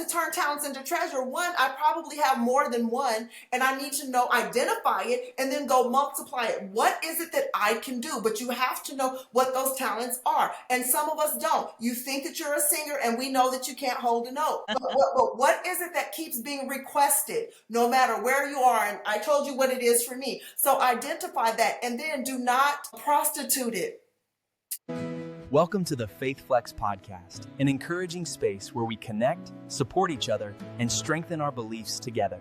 turn talents into treasure, one, I probably have more than one, and I need to know, identify it, and then go multiply it. What is it that I can do? But you have to know what those talents are. And some of us don't. You think that you're a singer, and we know that you can't hold a note. But what is it that keeps being requested no matter where you are? And I told you what it is for me. So identify that, and then do not prostitute it. Welcome to the FaithFlex Podcast, an encouraging space where we connect, support each other, and strengthen our beliefs together.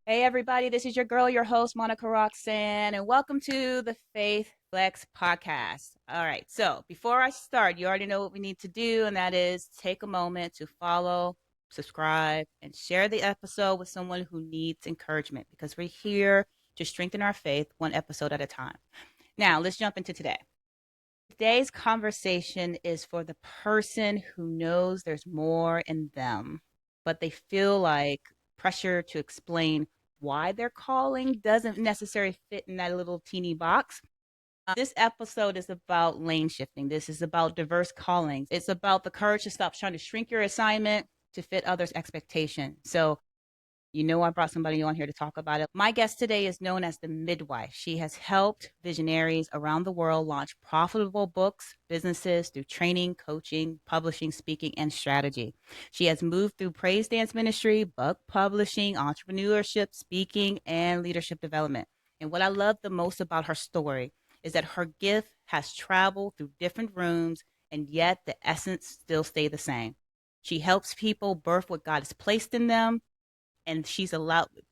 Hey everybody, this is your girl, your host, Monica Roxanne, and welcome to the FaithFlex Podcast. All right, so before I start, you already know what we need to do, and that is take a moment to follow, subscribe, and share the episode with someone who needs encouragement, because we're here to strengthen our faith one episode at a time. Now, let's jump into today. Today's conversation is for the person who knows there's more in them, but they feel like pressure to explain why their calling doesn't necessarily fit in that little teeny box. This episode is about lane shifting. This is about diverse callings. It's about the courage to stop trying to shrink your assignment to fit others' expectations. So, you know, I brought somebody on here to talk about it. My guest today is known as the Midwife. She has helped visionaries around the world launch profitable books, businesses through training, coaching, publishing, speaking, and strategy. She has moved through praise dance ministry, book publishing, entrepreneurship, speaking, and leadership development. And what I love the most about her story is that her gift has traveled through different rooms, and yet the essence still stays the same. She helps people birth what God has placed in them, and she's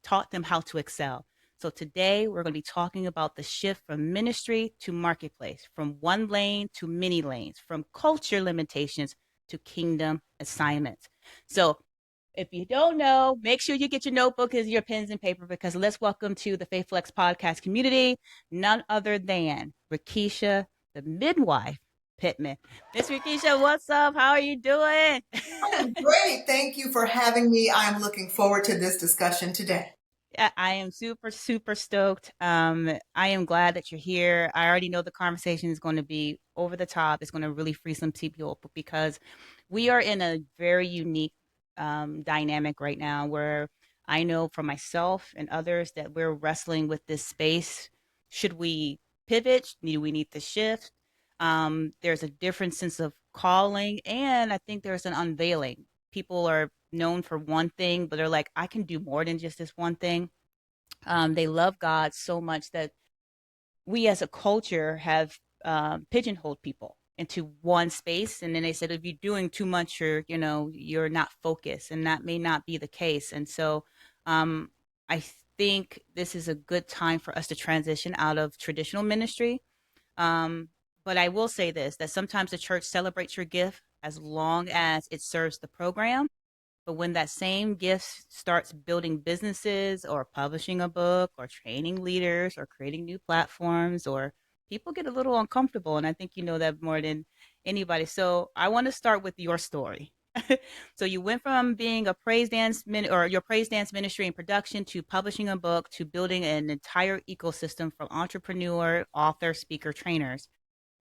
taught them how to excel. So today we're going to be talking about the shift from ministry to marketplace, from one lane to many lanes, from culture limitations to kingdom assignments. So if you don't know, make sure you get your notebook and your pens and paper, because let's welcome to the FaithFlex Podcast community, none other than Rekesha, the Midwife, Pittman. Miss Rekesha, what's up? How are you doing? I'm great. Thank you for having me. I'm looking forward to this discussion today. Yeah, I am super, super stoked. I am glad that you're here. I already know the conversation is going to be over the top. It's going to really free some people, because we are in a very unique dynamic right now where I know for myself and others that we're wrestling with this space. Should we pivot? Do we need to shift? There's a different sense of calling, and I think there's an unveiling. People are known for one thing, but they're like, I can do more than just this one thing. They love God so much that we as a culture have pigeonholed people into one space. And then they said, if you're doing too much, you're not focused, and that may not be the case. And so I think this is a good time for us to transition out of traditional ministry. But I will say this, that sometimes the church celebrates your gift as long as it serves the program. But when that same gift starts building businesses or publishing a book or training leaders or creating new platforms, or people get a little uncomfortable. And I think you know that more than anybody. So I want to start with your story. So you went from being a praise dance your praise dance ministry and production to publishing a book to building an entire ecosystem from entrepreneur, author, speaker, trainers.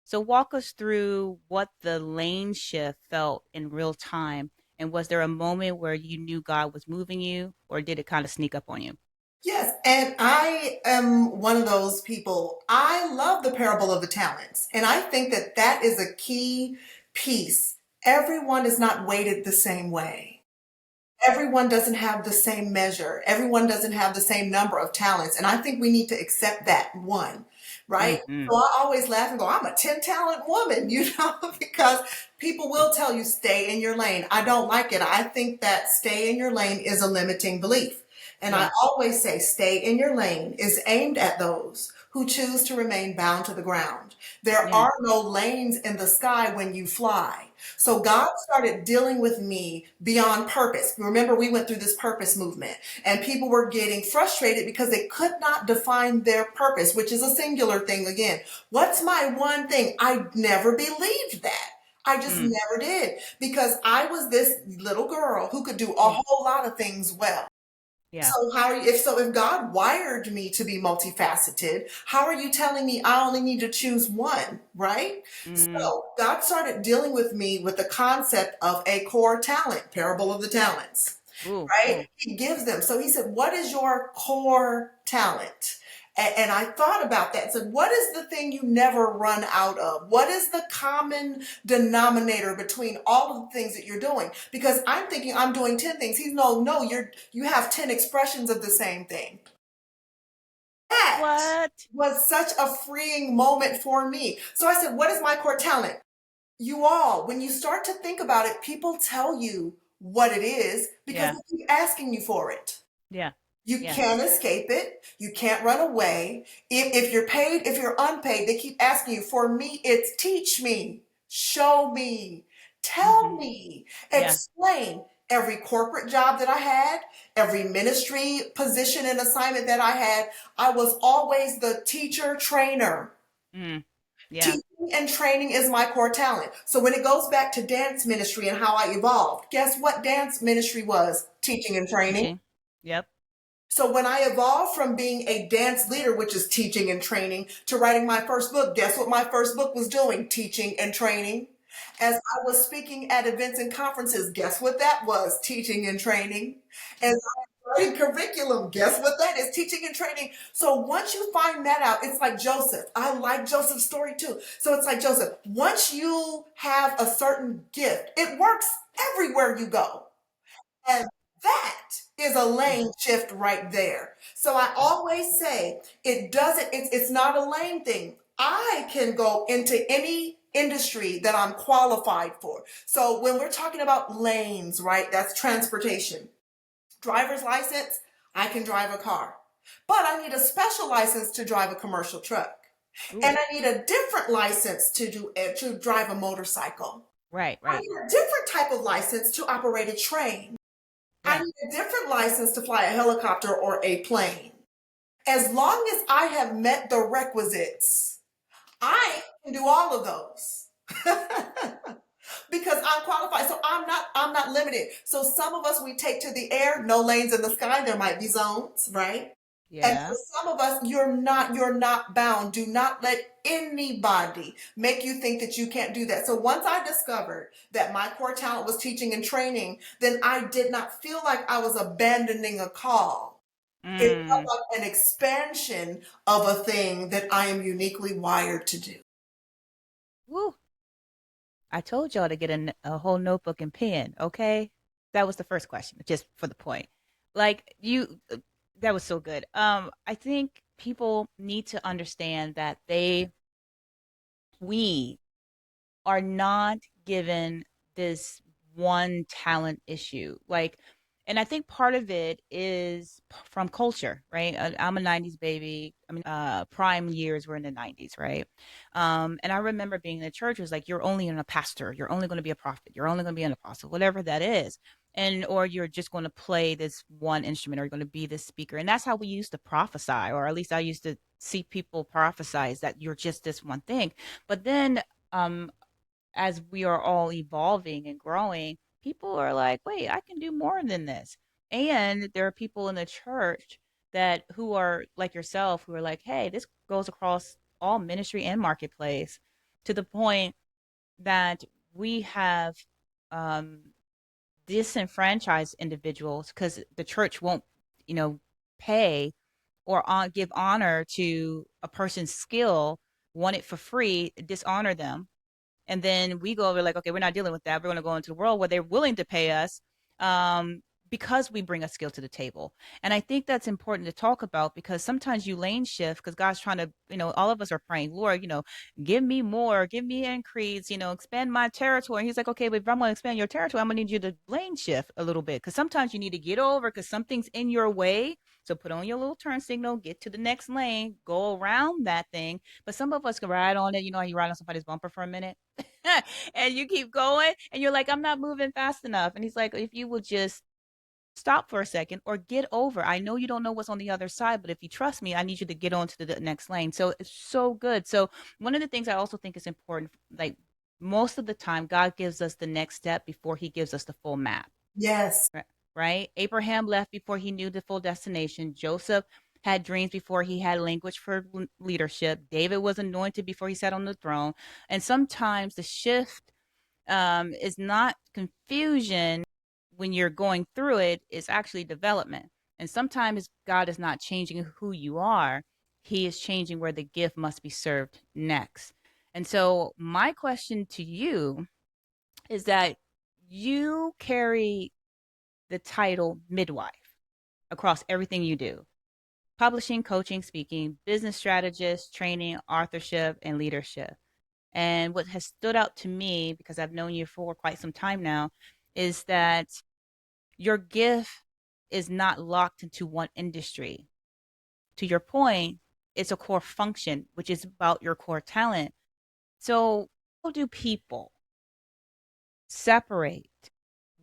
So walk us through what the lane shift felt in real time. And was there a moment where you knew God was moving you, or did it kind of sneak up on you? Yes, and I am one of those people. I love the parable of the talents, and I think that that is a key piece. Everyone is not weighted the same way. Everyone doesn't have the same measure. Everyone doesn't have the same number of talents. And I think we need to accept that, one, right? Mm-hmm. So I always laugh and go, I'm a 10-talent woman, because people will tell you stay in your lane. I don't like it. I think that stay in your lane is a limiting belief. And I always say stay in your lane is aimed at those who choose to remain bound to the ground. There are no lanes in the sky when you fly. So God started dealing with me beyond purpose. Remember, we went through this purpose movement, and people were getting frustrated because they could not define their purpose, which is a singular thing again. What's my one thing? I never believed that. I just never did, because I was this little girl who could do a whole lot of things well. Yeah. So how are you, if God wired me to be multifaceted, how are you telling me I only need to choose one, right? Mm. So God started dealing with me with the concept of a core talent, parable of the talents, Ooh, right? ooh. He gives them. So he said, what is your core talent? And I thought about that and said, what is the thing you never run out of? What is the common denominator between all of the things that you're doing? Because I'm thinking I'm doing 10 things. He's no, you have 10 expressions of the same thing. That What? was such a freeing moment for me. So I said, what is my core talent? You all, when you start to think about it, people tell you what it is because Yeah. they keep asking you for it. Yeah. You Yeah. can't escape it. You can't run away. If you're paid, if you're unpaid, they keep asking you. For me, it's teach me, show me, tell Mm-hmm. me, Yeah. explain. Every corporate job that I had, every ministry position and assignment that I had, I was always the teacher trainer. Mm. Yeah. Teaching and training is my core talent. So when it goes back to dance ministry and how I evolved, guess what dance ministry was? Teaching and training. Teaching. Yep. So when I evolved from being a dance leader, which is teaching and training, to writing my first book, guess what my first book was doing? Teaching and training. As I was speaking at events and conferences, guess what that was? Teaching and training. As I was writing curriculum, guess what that is? Teaching and training. So once you find that out, it's like Joseph. I like Joseph's story too. So it's like Joseph. Once you have a certain gift, it works everywhere you go. And that is a lane shift right there. So I always say it's not a lane thing. I can go into any industry that I'm qualified for. So when we're talking about lanes, right, that's transportation. Driver's license, I can drive a car. But I need a special license to drive a commercial truck. Ooh. And I need a different license to drive a motorcycle. Right. I Right. need a different type of license to operate a train. I Yeah. need a different license to fly a helicopter or a plane. As long as I have met the requisites, I can do all of those. Because I'm qualified. So I'm not limited. So some of us we take to the air, no lanes in the sky, there might be zones, right? And Yeah. for some of us, you're not bound. Do not let anybody make you think that you can't do that. So once I discovered that my core talent was teaching and training, then I did not feel like I was abandoning a call. It felt Mm. like an expansion of a thing that I am uniquely wired to do. Woo. I told y'all to get a whole notebook and pen, okay? That was the first question, just for the point. Like that was so good. I think people need to understand that we are not given this one talent issue. Like, and I think part of it is from culture, right? I'm a 90s baby. I mean, prime years were in the 90s, right? And I remember being in the church was like, you're only a pastor, you're only going to be a prophet, you're only going to be an apostle, whatever that is. And, or you're just going to play this one instrument, or you're going to be this speaker. And that's how we used to prophesy, or at least I used to see people prophesize that you're just this one thing. But then, um, as we are all evolving and growing, people are like, wait, I can do more than this. And there are people in the church that who are like yourself, who are like, hey, this goes across all ministry and marketplace, to the point that we have um, disenfranchised individuals because the church won't, you know, pay or give honor to a person's skill, want it for free, dishonor them, and then we go over like, okay, we're not dealing with that. We're going to go into the world where they're willing to pay us, because we bring a skill to the table. And I think that's important to talk about, because sometimes you lane shift because God's trying to, all of us are praying, Lord, give me more, give me increase, expand my territory. And he's like, okay, but if I'm going to expand your territory, I'm going to need you to lane shift a little bit, because sometimes you need to get over because something's in your way. So put on your little turn signal, get to the next lane, go around that thing. But some of us can ride on it. You know how you ride on somebody's bumper for a minute and you keep going and you're like, I'm not moving fast enough. And he's like, if you will just stop for a second or get over. I know you don't know what's on the other side, but if you trust me, I need you to get on to the next lane. So it's so good. So one of the things I also think is important, like most of the time, God gives us the next step before he gives us the full map. Yes. Right. right? Abraham left before he knew the full destination. Joseph had dreams before he had language for leadership. David was anointed before he sat on the throne. And sometimes the shift is not confusion when you're going through it, it's actually development. And sometimes God is not changing who you are, He is changing where the gift must be served next. And so, my question to you is that you carry the title midwife across everything you do: publishing, coaching, speaking, business strategist, training, authorship, and leadership. And what has stood out to me, because I've known you for quite some time now, is that your gift is not locked into one industry. To your point, it's a core function, which is about your core talent. So, how do people separate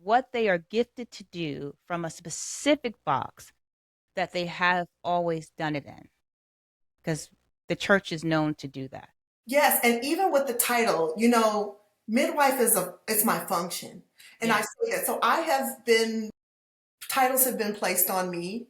what they are gifted to do from a specific box that they have always done it in? Because the church is known to do that. Yes, and even with the title, midwife it's my function. And I Yeah. say that. So I have been titles have been placed on me.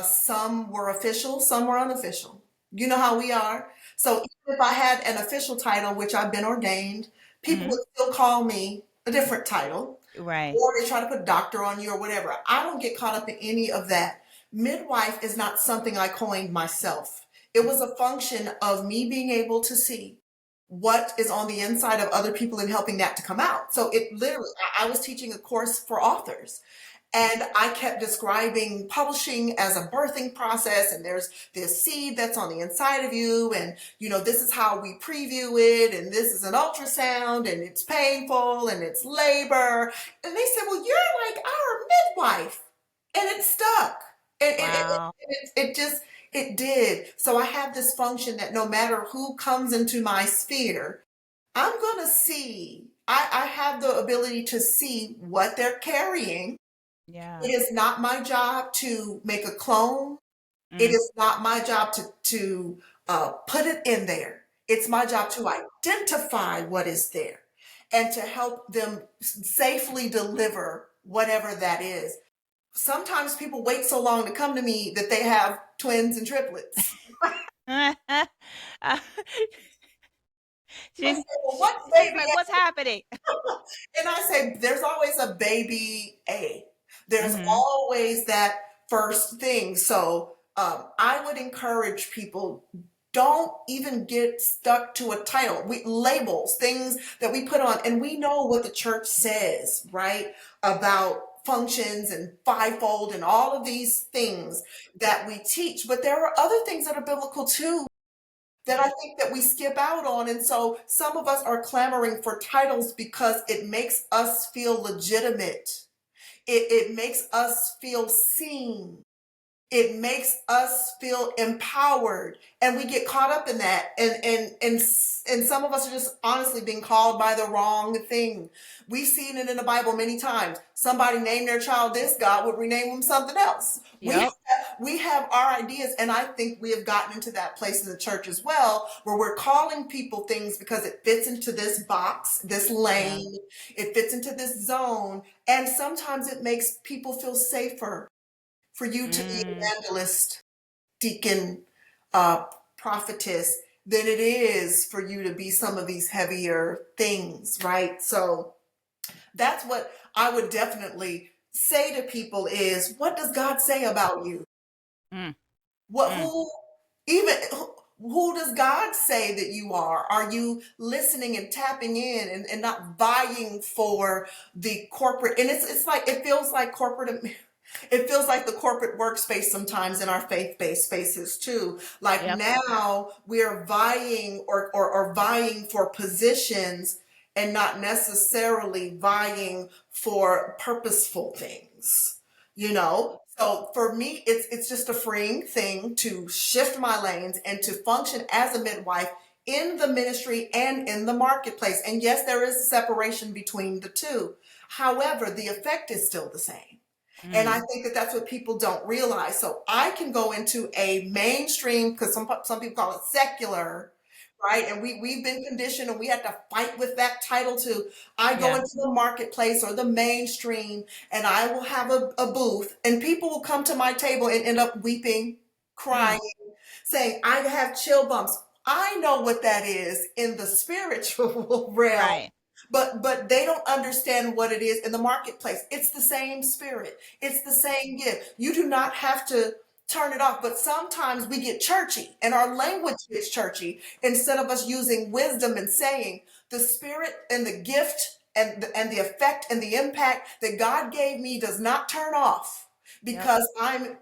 Some were official, some were unofficial. You know how we are. So even if I had an official title, which I've been ordained, people Hmm. would still call me a different title, Right. or they try to put doctor on you or whatever. I don't get caught up in any of that. Midwife is not something I coined myself. It was a function of me being able to see what is on the inside of other people and helping that to come out. So it literally, I was teaching a course for authors. And I kept describing publishing as a birthing process, and there's this seed that's on the inside of you, and this is how we preview it, and this is an ultrasound, and it's painful, and it's labor. And they said, "Well, you're like our midwife," and it stuck, Wow. it did. So I have this function that no matter who comes into my sphere, I'm gonna see. I have the ability to see what they're carrying. Yeah. It is not my job to make a clone. It Mm. is not my job to put it in there. It's my job to identify what is there and to help them safely deliver whatever that is. Sometimes people wait so long to come to me that they have twins and triplets. I she's say, well, what's she's baby like, what's happening? And I say, there's always a baby A. There's Hmm. always that first thing. So I would encourage people, don't even get stuck to a title. Labels, things that we put on, and we know what the church says, right? About functions and fivefold and all of these things that we teach. But there are other things that are biblical too that I think that we skip out on. And so some of us are clamoring for titles because it makes us feel legitimate. It makes us feel seen. It makes us feel empowered, and we get caught up in that, and some of us are just honestly being called by the wrong thing. We've seen it in the Bible many times. Somebody named their child this, God would rename them something else. Yep. We have our ideas, and I think we have gotten into that place in the church as well, where we're calling people things because it fits into this box, this Yeah. lane, it fits into this zone, and sometimes it makes people feel safer for you to be Mm. evangelist, deacon, uh, prophetess, than it is for you to be some of these heavier things, right? So that's what I would definitely say to people is, what does God say about you? Mm. What, Mm. who does God say that you are? Are you listening and tapping in and not vying for the corporate? And it's like, it feels like corporate. It feels like the corporate workspace sometimes in our faith-based spaces too. Like Yep. now we're vying or vying for positions and not necessarily vying for purposeful things, you know? So for me, it's just a freeing thing to shift my lanes and to function as a midwife in the ministry and in the marketplace. And yes, there is a separation between the two. However, the effect is still the same. And I Mm. think that that's what people don't realize. So I can go into a mainstream, because some people call it secular right? And we've been conditioned and we had to fight with that title too. I go Yeah. into the marketplace or the mainstream and I will have a booth and people will come to my table and end up weeping, Mm. crying, saying, I have chill bumps. I know what that is in the spiritual realm, Right. but they don't understand what it is in the marketplace. It's the same spirit. It's the same gift. You do not have to turn it off, but sometimes we get churchy and our language gets churchy instead of us using wisdom and saying the spirit and the gift and the effect and the impact that God gave me does not turn off Yep. because I'm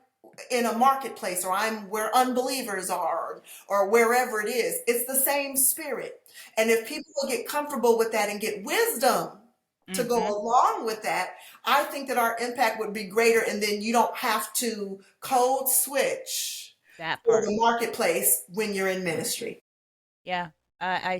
in a marketplace or I'm where unbelievers are or wherever it is. It's the same spirit. And if people will get comfortable with that and get wisdom to go Mm-hmm. along with that, I think that our impact would be greater. And then you don't have to code switch That for part. the marketplace when you're in ministry. Yeah.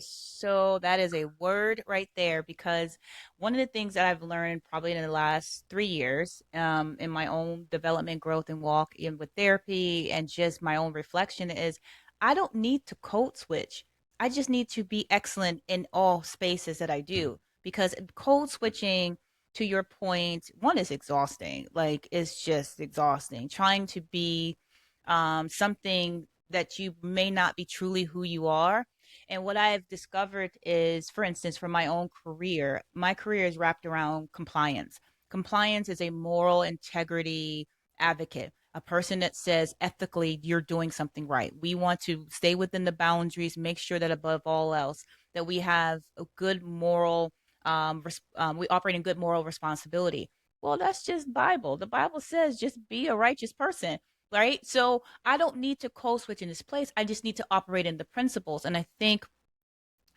So that is a word right there because one of the things that I've learned probably in the last 3 years, in my own development, growth, and walk, in with therapy and just my own reflection is I don't need to code switch. I just need to be excellent in all spaces that I do because code switching, to your point, one is exhausting. Like it's just exhausting trying to be something that you may not be truly who you are. And what I've discovered is, for instance, for my own career, my career is wrapped around compliance. Compliance is a moral integrity advocate, a person that says ethically you're doing something right. We want to stay within the boundaries, make sure that above all else that we have a good moral, we operate in good moral responsibility. Well, that's just Bible. The Bible says just be a righteous person, right? So I don't need to code switch in this place. I just need to operate in the principles. And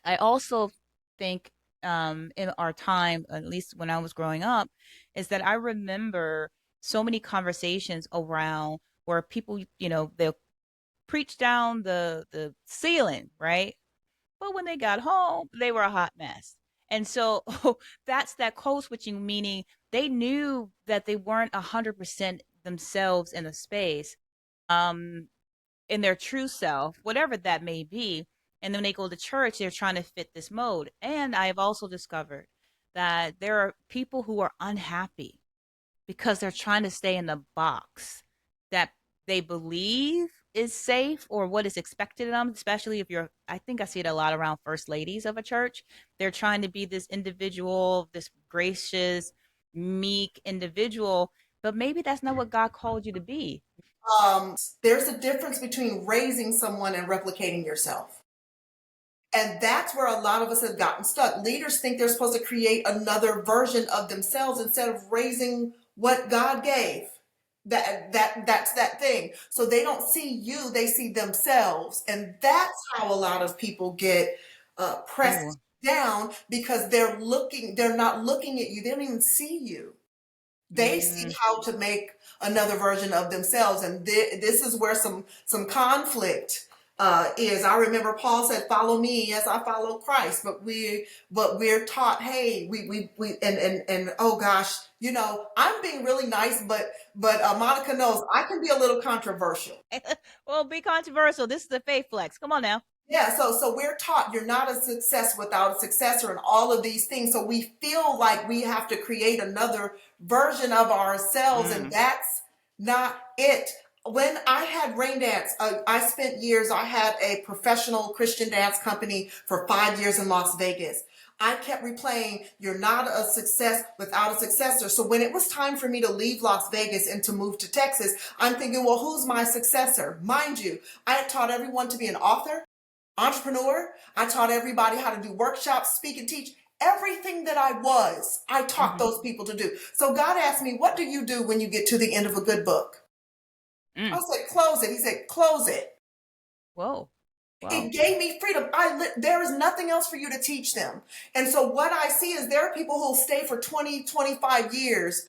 I also think in our time, at least when I was growing up, is that I remember so many conversations around where people, they'll preach down the ceiling, right? But when they got home, they were a hot mess. And so that's that code switching, meaning they knew that they weren't 100% themselves in a space. In their true self, whatever that may be. And then when they go to church, they're trying to fit this mode. And I have also discovered that there are people who are unhappy because they're trying to stay in the box that they believe is safe or what is expected of them, especially if you're, I think I see it a lot around first ladies of a church. They're trying to be this individual, this gracious, meek individual, but maybe that's not what God called you to be. There's a difference between raising someone and replicating yourself. And that's where a lot of us have gotten stuck. Leaders think they're supposed to create another version of themselves instead of raising what God gave. That's that thing. So they don't see you, they see themselves. And that's how a lot of people get Ooh. pressed down because they're not looking at you. They don't even see you. They see Mm. how to make another version of themselves, and this is where some conflict is. I remember Paul said, "Follow me as I follow Christ," but we're taught, hey, we and oh gosh, I'm being really nice, but Monica knows I can be a little controversial. Well, be controversial. This is the Faith Flex. Come on now. Yeah, so we're taught you're not a success without a successor and all of these things. So we feel like we have to create another version of ourselves, and Mm. that's not it. When I had Rain Dance, I spent years, I had a professional Christian dance company for 5 years in Las Vegas. I kept replaying, you're not a success without a successor. So when it was time for me to leave Las Vegas and to move to Texas, I'm thinking, well, who's my successor? Mind you, I had taught everyone to be an author, entrepreneur. I taught everybody how to do workshops, speak and teach. Everything that I taught Mm-hmm. those people to do. So God asked me, what do you do when you get to the end of a good book? I Mm. said, close it. He said, close it. Whoa. It Whoa. gave me freedom. There is nothing else for you to teach them. And so what I see is there are people who'll stay for 20, 25 years.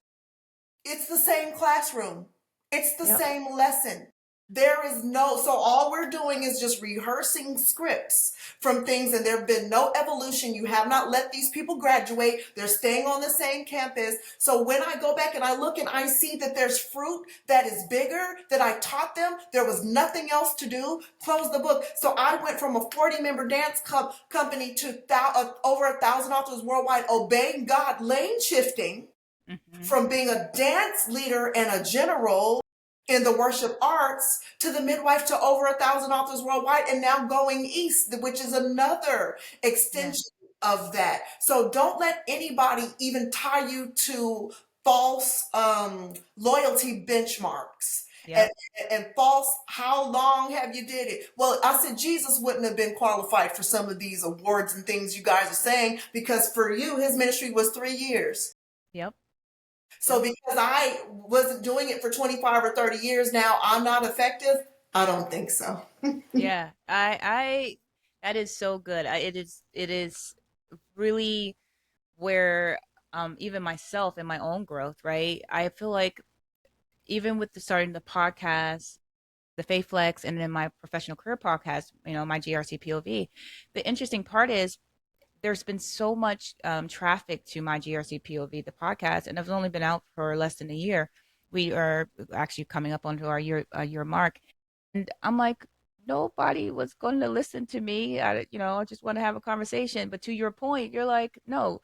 It's the same classroom. It's the Yep. same lesson. There is no, so all we're doing is just rehearsing scripts from things, and there have been no evolution. You have not let these people graduate. They're staying on the same campus. So when I go back and I look and I see that there's fruit that is bigger, that I taught them, there was nothing else to do, close the book. So I went from a 40-member dance company to over 1,000 authors worldwide, obeying God, lane shifting from being a dance leader and a general in the worship arts to the midwife to over 1,000 authors worldwide, and now going east, which is another extension of that. So don't let anybody even tie you to false loyalty benchmarks. And false, how long have you did it? Well, I said Jesus wouldn't have been qualified for some of these awards and things you guys are saying, because for you, his ministry was 3 years. Yep. So because I wasn't doing it for 25 or 30 years now, I'm not effective? I don't think so. Yeah, I that is so good. It is really where even myself in my own growth, right? I feel like even with the starting the podcast, the FaithFlex, and then my professional career podcast, my GRC POV, the interesting part is there's been so much traffic to my GRC POV, the podcast, and I've only been out for less than a year. We are actually coming up onto our year mark, and I'm like, nobody was going to listen to me. I just want to have a conversation. But to your point, you're like, no,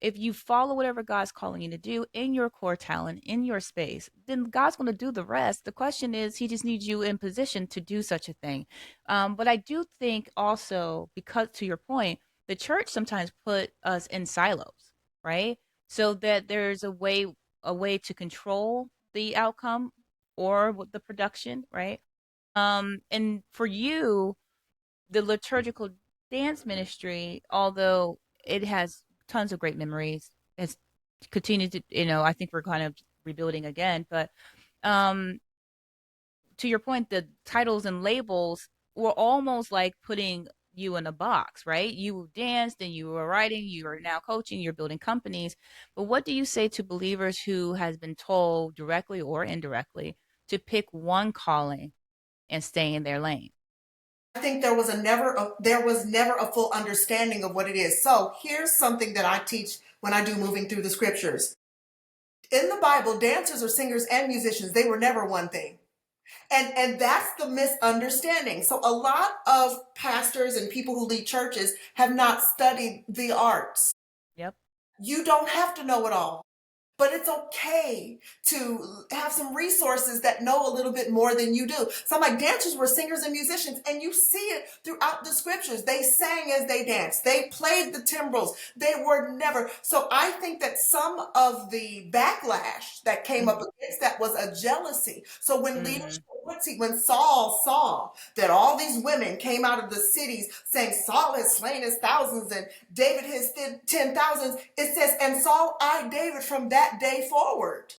if you follow whatever God's calling you to do in your core talent, in your space, then God's going to do the rest. The question is, he just needs you in position to do such a thing. But I do think also, because to your point, the church sometimes put us in silos, right? So that there's a way to control the outcome or the production, right? And for you, the liturgical dance ministry, although it has tons of great memories, has continued to, I think we're kind of rebuilding again. But um, to your point, the titles and labels were almost like putting you in a box, right? You danced and you were writing, you are now coaching, you're building companies. But what do you say to believers who has been told directly or indirectly to pick one calling and stay in their lane? I think there was never a full understanding of what it is. So here's something that I teach when I do moving through the scriptures. In the Bible, dancers or singers and musicians, they were never one thing. And that's the misunderstanding. So a lot of pastors and people who lead churches have not studied the arts. Yep. You don't have to know it all. But it's okay to have some resources that know a little bit more than you do. Some like dancers were singers and musicians, and you see it throughout the scriptures. They sang as they danced. They played the timbrels. They were never. So I think that some of the backlash that came up against that was a jealousy. So when leadership, when Saul saw that all these women came out of the cities saying Saul has slain his thousands and David his 10,000s, it says, and Saul eyed David from that day forward.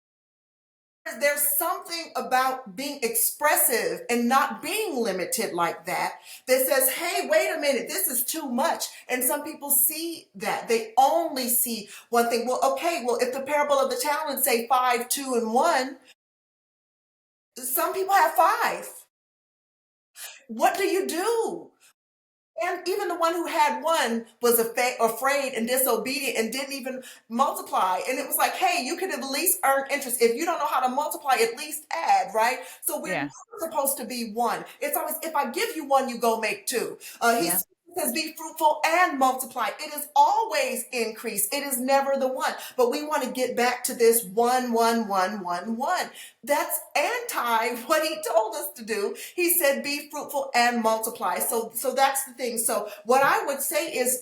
There's something about being expressive and not being limited like that says, hey, wait a minute, this is too much. And some people see that. They only see one thing. Well, okay, well, if the parable of the talents say 5, 2, and 1, some people have 5. What do you do? And even the one who had 1 was afraid and disobedient and didn't even multiply. And it was like, hey, you could at least earn interest. If you don't know how to multiply, at least add, right? So we're not supposed to be 1. It's always, if I give you 1, you go make 2. He says, be fruitful and multiply. It is always increase. It is never the 1. But we want to get back to this 1, 1, 1, 1, 1. That's anti what he told us to do. He said, be fruitful and multiply. So that's the thing. So what I would say is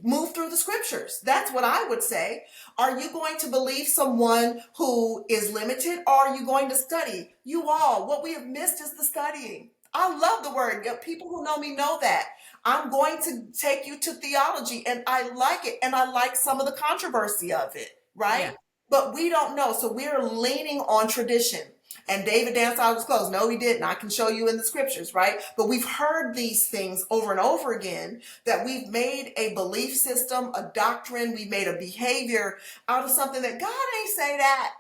move through the scriptures. That's what I would say. Are you going to believe someone who is limited, or are you going to study? You all, what we have missed is the studying. I love the word. People who know me know that. I'm going to take you to theology, and I like it, and I like some of the controversy of it, right? Yeah. But we don't know, so we're leaning on tradition. And David danced out of his clothes. No, he didn't. I can show you in the scriptures, right? But we've heard these things over and over again, that we've made a belief system, a doctrine, we made a behavior out of something that God ain't say that.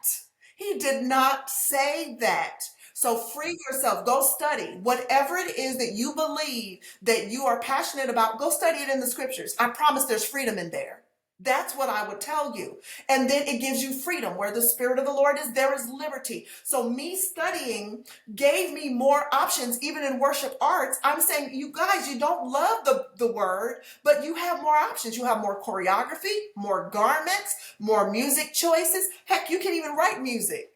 He did not say that. So free yourself. Go study. Whatever it is that you believe that you are passionate about, go study it in the scriptures. I promise there's freedom in there. That's what I would tell you. And then it gives you freedom. Where the Spirit of the Lord is, there is liberty. So me studying gave me more options, even in worship arts. I'm saying, you guys, you don't love the word, but you have more options. You have more choreography, more garments, more music choices. Heck, you can even write music.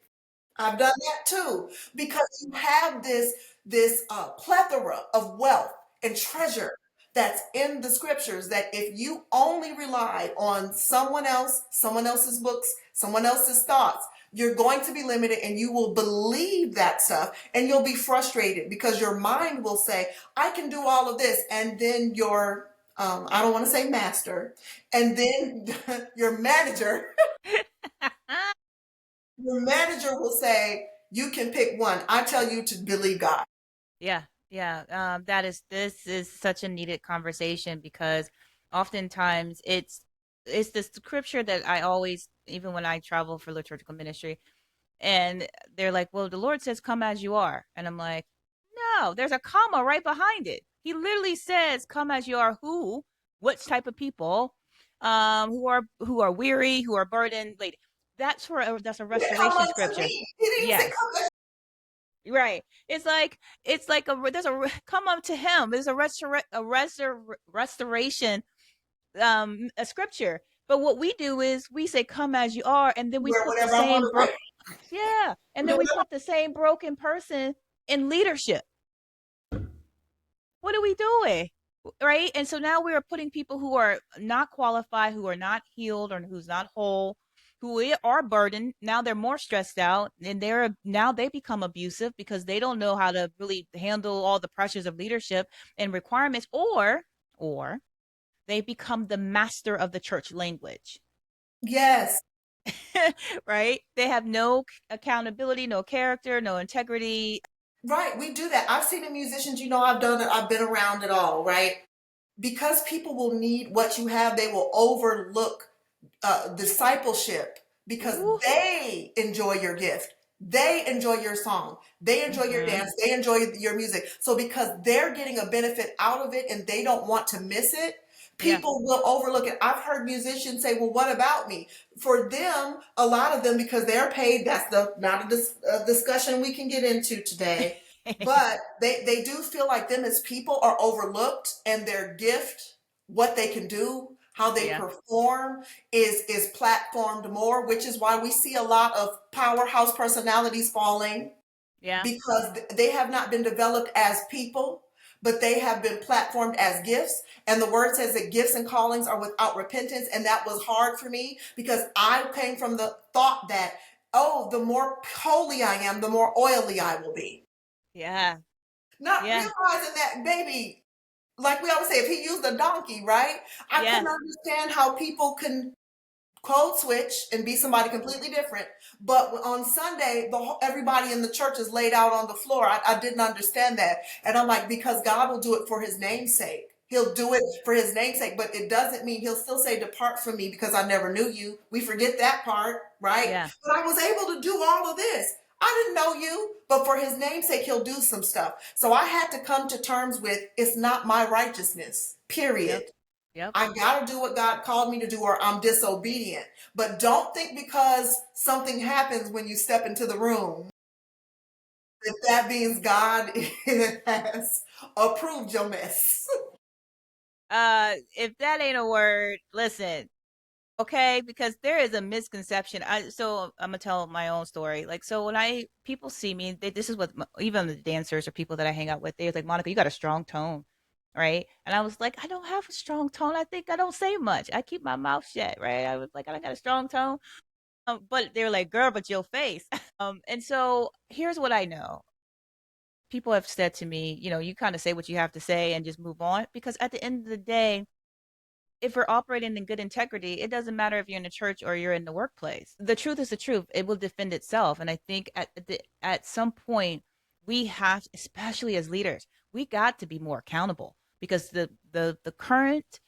I've done that too, because you have this plethora of wealth and treasure that's in the scriptures, that if you only rely on someone else, someone else's books, someone else's thoughts, you're going to be limited, and you will believe that stuff, and you'll be frustrated because your mind will say, I can do all of this. And then your, I don't want to say master, and then your manager, your manager will say, you can pick one. I tell you to believe God. Yeah, yeah. This is such a needed conversation because oftentimes it's the scripture that I always, even when I travel for liturgical ministry, and they're like, "Well, the Lord says, 'Come as you are,'" and I'm like, "No, there's a comma right behind it. He literally says, 'Come as you are.' Who? What type of people? Who are weary, who are burdened. Like that's a He said, come restoration unto scripture. me. He didn't even say, Yes. come unto Right. It's like come up to him. There's restoration a scripture. But what we do is we say come as you are, and then we where put the whatever I want same to write. yeah, and then we put the same broken person in leadership. What are we doing? Right? And so now we are putting people who are not qualified, who are not healed, or who's not whole, who are burdened. Now they're more stressed out, and now they become abusive because they don't know how to really handle all the pressures of leadership and requirements, or they become the master of the church language. Yes. Right? They have no accountability, no character, no integrity. Right. We do that. I've seen the musicians, I've done it. I've been around it all, right? Because people will need what you have, they will overlook discipleship because Ooh. they enjoy your gift. They enjoy your song. They enjoy your dance. They enjoy your music. So because they're getting a benefit out of it and they don't want to miss it, Yeah. people will overlook it. I've heard musicians say, well, what about me? For them, a lot of them, because they're paid, that's not a discussion we can get into today. But they do feel like them as people are overlooked, and their gift, what they can do, how they Yeah. perform is platformed more, which is why we see a lot of powerhouse personalities falling, Yeah. because they have not been developed as people, but they have been platformed as gifts. And the word says that gifts and callings are without repentance. And that was hard for me because I came from the thought that, oh, the more holy I am, the more oily I will be. Yeah. Not Yeah. realizing that, baby, like we always say, if he used a donkey, right? I Yes. couldn't understand how people can code switch and be somebody completely different. But on Sunday, everybody in the church is laid out on the floor. I didn't understand that. And I'm like, because God will do it for his namesake. He'll do it for his namesake, but it doesn't mean he'll still say, depart from me because I never knew you. We forget that part, right? Yeah. But I was able to do all of this. I didn't know you, but for his namesake, he'll do some stuff. So I had to come to terms with, it's not my righteousness, period. Yep. I got to do what God called me to do, or I'm disobedient. But don't think because something happens when you step into the room that means God has approved your mess. If that ain't a word, listen, okay, because there is a misconception. So I'm gonna tell my own story. Like, so when people see me, this is what even the dancers or people that I hang out with, they're like, Monica, you got a strong tone, right? And I was like, I don't have a strong tone. I think I don't say much. I keep my mouth shut, right? I was like, I got a strong tone. But they're like, girl, but your face. And so here's what I know. People have said to me, you kind of say what you have to say and just move on. Because at the end of the day, if we're operating in good integrity, it doesn't matter if you're in the church or you're in the workplace. The truth is the truth. It will defend itself. And I think at some point, we have, especially as leaders, we got to be more accountable because the current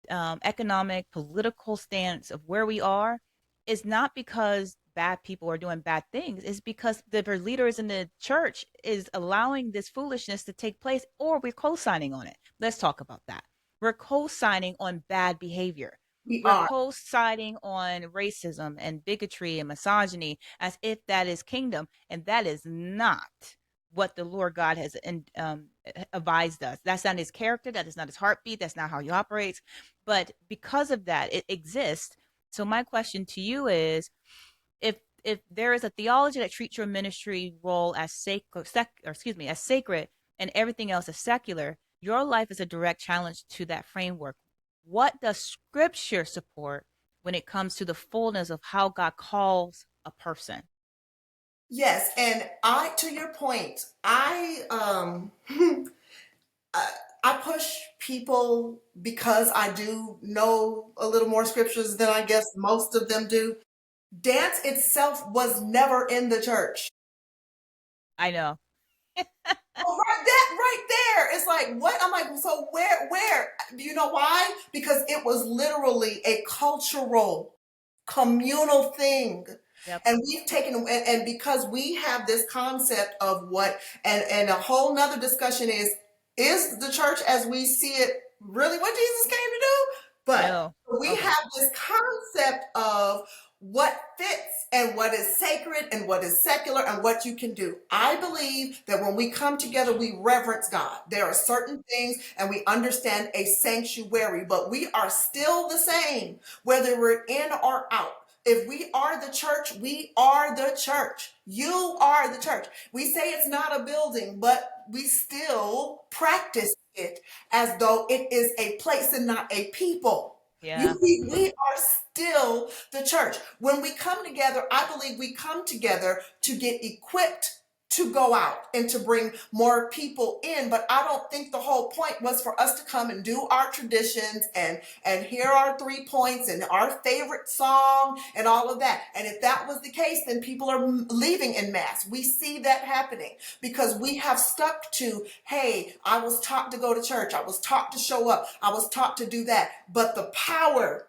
economic, political stance of where we are is not because bad people are doing bad things is because the leaders in the church is allowing this foolishness to take place, or we're co-signing on it. Let's talk about that. We're co-signing on bad behavior. We We're are. co-signing on racism and bigotry and misogyny as if that is kingdom, and that is not what the Lord God has advised us. That's not his character. That is not his heartbeat. That's not how he operates. But because of that, it exists. So my question to you is, if there is a theology that treats your ministry role as as sacred, and everything else is secular, your life is a direct challenge to that framework. What does Scripture support when it comes to the fullness of how God calls a person? Yes, and to your point, I push people because I do know a little more scriptures than I guess most of them do. Dance itself was never in the church. I know. Oh, right, that right there. It's like, what? I'm like, so where? Do you know why? Because it was literally a cultural, communal thing. Yep. And we've taken, and because we have this concept of what, and a whole nother discussion is the church as we see it really what Jesus came to do? But No. we Okay. have this concept of what fits and what is sacred and what is secular and what you can do. I believe that when we come together, we reverence God. There are certain things and we understand a sanctuary, but we are still the same, whether we're in or out. If we are the church, we are the church. You are the church. We say it's not a building, but we still practice it as though it is a place and not a people. Yeah. We are still the church. When we come together, I believe we come together to get equipped to go out and to bring more people in. But I don't think the whole point was for us to come and do our traditions and hear our 3 points and our favorite song and all of that. And if that was the case, then people are leaving en masse. We see that happening because we have stuck to, hey, I was taught to go to church. I was taught to show up. I was taught to do that. But the power,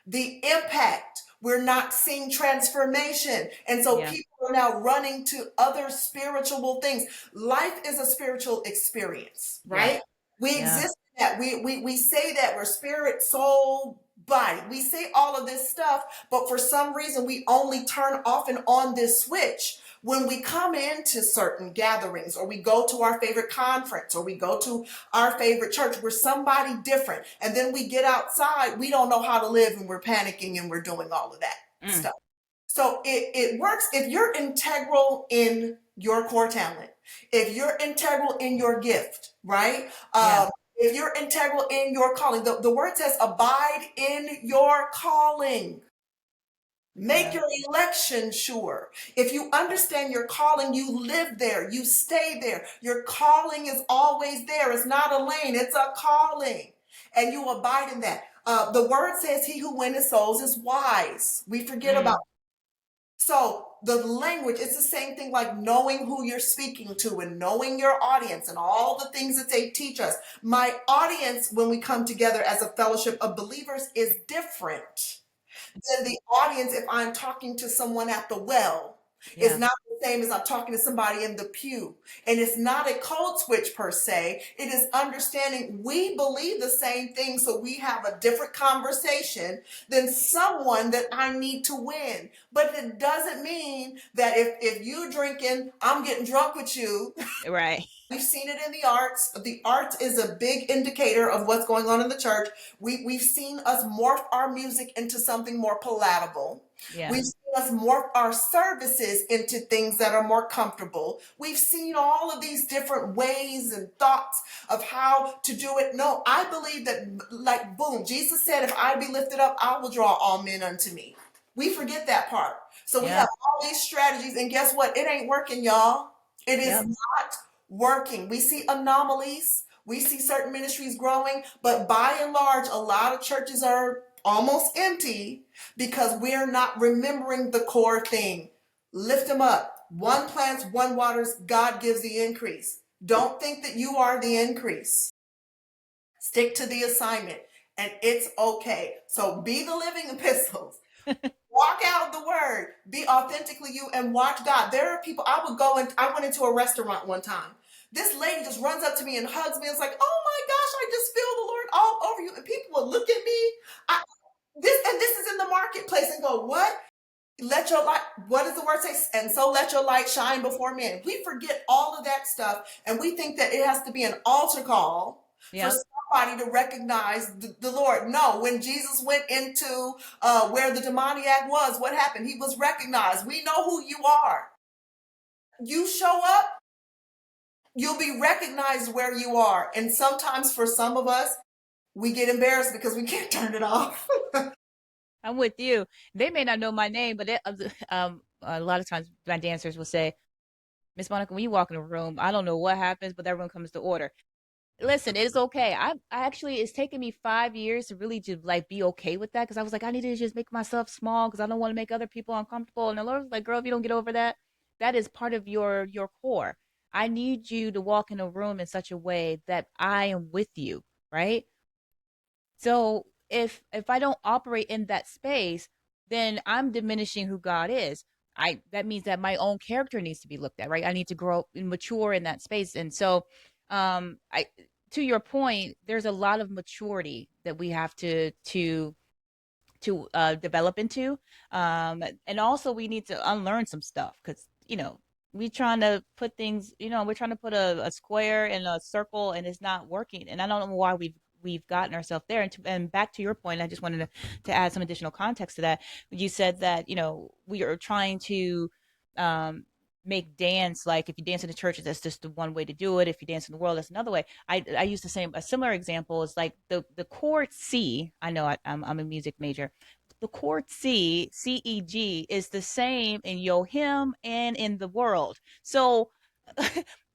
the impact, we're not seeing transformation. And so Yeah. people are now running to other spiritual things. Life is a spiritual experience, Yeah. right? We Yeah. exist in that. We say that we're spirit, soul, body. We say all of this stuff, but for some reason we only turn off and on this switch when we come into certain gatherings, or we go to our favorite conference, or we go to our favorite church. We're somebody different. And then we get outside, we don't know how to live, and we're panicking and we're doing all of that stuff. So it works if you're integral in your core talent, if you're integral in your gift, right? Yeah. If you're integral in your calling. The word says abide in your calling. Make Yeah. your election sure. If you understand your calling, you live there, you stay there. Your calling is always there. It's not a lane, it's a calling. And you abide in that. The word says he who winneth souls is wise. We forget about. So the language, it's the same thing like knowing who you're speaking to and knowing your audience and all the things that they teach us. My audience, when we come together as a fellowship of believers, is different than the audience if I'm talking to someone at the well. It's Yeah. not the same as I'm talking to somebody in the pew. And it's not a code switch per se. It is understanding we believe the same thing, so we have a different conversation than someone that I need to win. But it doesn't mean that if you drinking, I'm getting drunk with you. Right. We've seen it in the arts. The arts is a big indicator of what's going on in the church. We've seen us morph our music into something more palatable. Yeah. We've seen us morph our services into things that are more comfortable. We've seen all of these different ways and thoughts of how to do it. No, I believe that, like, boom, Jesus said, if I be lifted up, I will draw all men unto me. We forget that part. So we Yeah. have all these strategies, and guess what? It ain't working, y'all. It is Yep. not working. We see anomalies. We see certain ministries growing, but by and large, a lot of churches are almost empty because we're not remembering the core thing. Lift them up. One plants, one waters, God gives the increase. Don't think that you are the increase. Stick to the assignment, and it's okay. So be the living epistles. Walk out the word. Be authentically you and watch God. There are people, I went into a restaurant one time. This lady just runs up to me and hugs me and is like, oh my gosh, I just feel the Lord all over you. And people will look at me. This is in the marketplace and go, what? Let your light, what does the word say? And so let your light shine before men. We forget all of that stuff and we think that it has to be an altar call for somebody to recognize the Lord. No, when Jesus went into where the demoniac was, what happened? He was recognized. We know who you are. You show up, you'll be recognized where you are. And sometimes for some of us, we get embarrassed because we can't turn it off. I'm with you. They may not know my name, but a lot of times my dancers will say, Miss Monica, when you walk in a room, I don't know what happens, but everyone comes to order. Listen, it's okay. I actually, it's taken me 5 years to really just like be okay with that because I was like, I need to just make myself small because I don't want to make other people uncomfortable. And the Lord was like, girl, if you don't get over that, that is part of your core. I need you to walk in a room in such a way that I am with you, right? So if I don't operate in that space, then I'm diminishing who God is. That means that my own character needs to be looked at, right? I need to grow and mature in that space. And so I to your point, there's a lot of maturity that we have to develop into. And also we need to unlearn some stuff because, we trying to put things, we're trying to put a square in a circle and it's not working. And I don't know why we've gotten ourselves there. And back to your point, I just wanted to add some additional context to that. You said that, we are trying to make dance like if you dance in the church, that's just the one way to do it. If you dance in the world, that's another way. I use a similar example is like the chord C. I know I'm a music major. The chord C, C-E-G, is the same in your hymn and in the world. So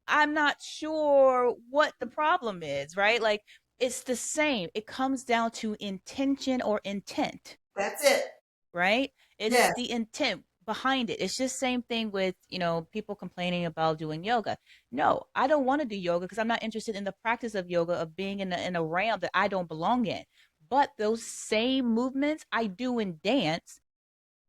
I'm not sure what the problem is, right? Like it's the same. It comes down to intention or intent. That's it. Right? It's Yes. the intent behind it. It's just same thing with, people complaining about doing yoga. No, I don't want to do yoga because I'm not interested in the practice of yoga, of being in a realm that I don't belong in. But those same movements I do in dance